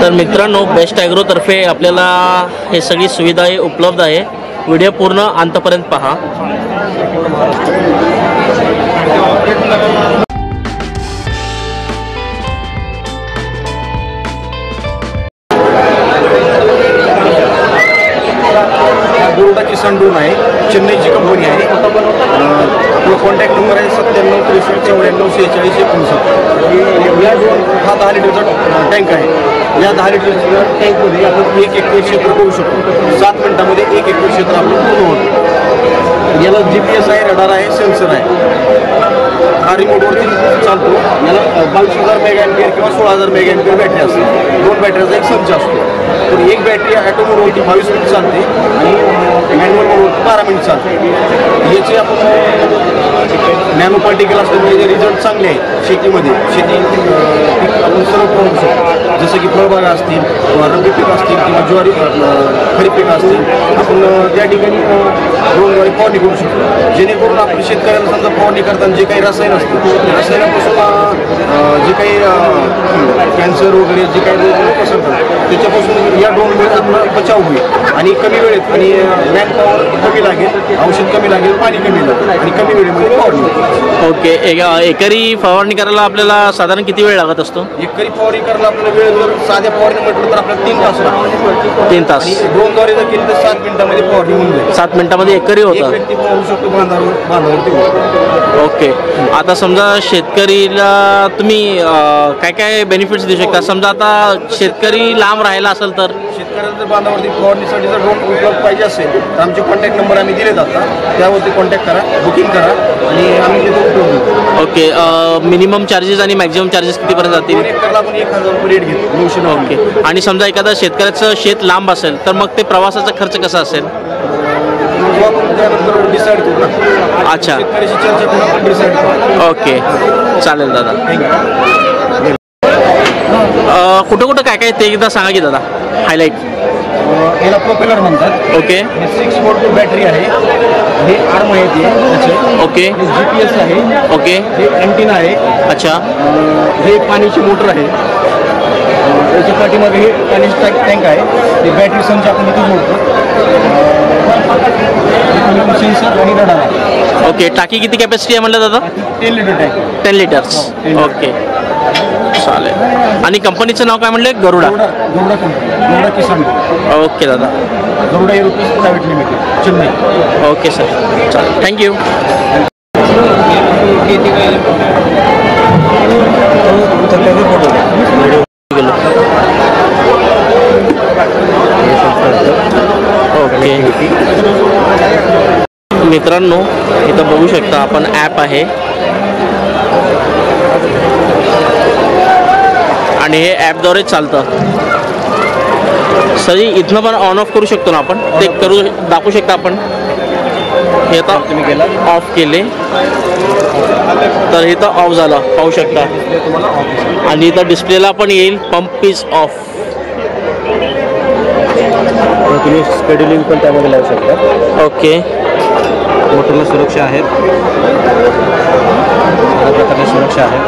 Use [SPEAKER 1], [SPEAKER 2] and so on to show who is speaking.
[SPEAKER 1] तर मित्रांनो, बेस्ट ॲग्रोतर्फे आपल्याला हे सगळी सुविधा उपलब्ध आहे। व्हिडिओ पूर्ण अंतपर्यंत पहा।
[SPEAKER 2] गोल्डा किसान ड्रोन आहे, चेन्नईची कंपनी आहे। आपला कॉन्टॅक्ट नंबर आहे 97 या ड्रोन हा 10 लिटरचा टँक आहे। या 10 लिटरच्या टँकमध्ये आपण 1 हेक्टर क्षेत्र करू शकतो। 7 मिनिटांमध्ये 1 हेक्टर क्षेत्र आपलं पूर्ण होतं। याला GPS आहे, रडार आहे, सेन्सर आहे। हा रिमोटवरती चालतो। याला 22,000 मेगा एम्पियर किंवा 16,000 मेगा एम्पियर बॅटरी असते। 2 बॅटरीचा एक संच असतो। तर एक बॅटरी ऑटो मोडवरती 22 मिनिट चालते आणि मॅन्युअल मोडवरती 12 मिनिट चालते। याचे आपण नॅनो पार्टिकल असल्यामुळे याचे रिझल्ट चांगले आहे। शेतीमध्ये शेती आपण सर्व करू शकतो, जसं की फळबागा असतील किंवा रब्बी पीक असतील किंवा ज्वारी खरीप पीक असतील, आपण त्या ठिकाणी ड्रोनद्वारे फवारणी करू शकतो। जेणेकरून आपण शेतकऱ्याला समजा फवारणी करताना जे काही रसायन असतं, रसायनापासून जे काही कॅन्सर वगैरे जे काही रोग पसरतात त्याच्यापासून या ड्रोनमुळे आपला बचाव होईल आणि कमी वेळेत आणि मॅन पॉवर कमी लागेल, औषध कमी लागेल, पाणी कमी लागेल आणि कमी वेळेमध्ये फवारणी होईल।
[SPEAKER 1] ओके, एकरी फवारणी करायला आपल्याला साधारण किती वेळ लागत असतो?
[SPEAKER 2] एकरी फवारणी करायला आपल्याला वेळ जर साध्या फवारणी म्हटलं तर आपल्याला 3 तास लागतात।
[SPEAKER 1] 3 तास
[SPEAKER 2] ड्रोनद्वारे जर केली तर 7 मिनिटांमध्ये फवारणी होऊन जाईल।
[SPEAKER 1] 7 मिनिटांमध्ये एकरी होतं।
[SPEAKER 2] व्यक्ती पाहू शकतो बांधावरती।
[SPEAKER 1] ओके, आता समजा शेतकरीला तुम्ही काय काय बेनिफिट्स देऊ शकता? समजा आता शेतकरी लांब राहिला असेल तर
[SPEAKER 2] शेतकऱ्याला जर बांधावरती फवारणीसाठी जर ड्रोन उपलब्ध पाहिजे असेल तर आमचे कॉन्टॅक्ट नंबर आम्ही दिले जातात, त्यावरती कॉन्टॅक्ट करा, बुकिंग करा आणि आम्ही तिथे उपलब्ध।
[SPEAKER 1] ओके, मिनिमम चार्जेस आणि मॅक्झिमम चार्जेस कितीपर्यंत जातील?
[SPEAKER 2] एकरला आपण 1,000 रुपये रेट घेतो, 900।
[SPEAKER 1] ओके, आणि समजा एखादा शेतकऱ्याचं शेत लांब असेल तर मग ते प्रवासाचा खर्च कसा असेल?
[SPEAKER 2] त्यानंतर डिसाईड करू ना।
[SPEAKER 1] अच्छा,
[SPEAKER 2] शेतकऱ्याशी चर्चा करून आपण डिसाईड करू।
[SPEAKER 1] ओके, चालेल दादा। कुठं कुठं काय काय ते एकदा सांगा की दादा, हायलाईट।
[SPEAKER 2] याला प्रोपेलर म्हणतात।
[SPEAKER 1] ओके,
[SPEAKER 2] 642 बॅटरी आहे, हे आर्म आहे ते त्याचे।
[SPEAKER 1] ओके,
[SPEAKER 2] GPS आहे।
[SPEAKER 1] ओके,
[SPEAKER 2] हे अँटिना आहे।
[SPEAKER 1] अच्छा,
[SPEAKER 2] हे पाण्याची मोटर आहे। त्याच्या पाठीमागे हे पाण्याची टँक आहे। ते बॅटरी संच आपण इथे जोडतो। सेन्सर आणि रडार आहे।
[SPEAKER 1] ओके, टाकी किती कॅपॅसिटी आहे म्हणलं दादा?
[SPEAKER 2] 10 लिटर टँक,
[SPEAKER 1] 10 लिटर्स। ओके, चालेल। आणि कंपनीचं नाव काय म्हणलं? गरुडा।
[SPEAKER 2] गरुडा कंपनी, गरुडा किसान।
[SPEAKER 1] ओके दादा,
[SPEAKER 2] Garuda aerospace private limited, Chennai.
[SPEAKER 1] Okay sir, चालेल, थँक्यू। ओके मित्रांनो, इथं बघू शकता आपण ॲप आहे आणि हे ॲपद्वारे चालतं। सरी इथनं पण ऑन ऑफ करू शकतो ना आपण? ते करू दाखवू शकता आपण? हे आता तुम्ही केला, ऑफ केले तर इथं ऑफ झालं, पाहू शकता। आणि इथं डिस्प्लेला पण येईल पंप इज ऑफ।
[SPEAKER 2] तुम्ही शेड्युलिंग पण त्यामध्ये लावू शकता।
[SPEAKER 1] ओके,
[SPEAKER 2] मोटरला सुरक्षा आहे, या प्रकारची सुरक्षा आहे।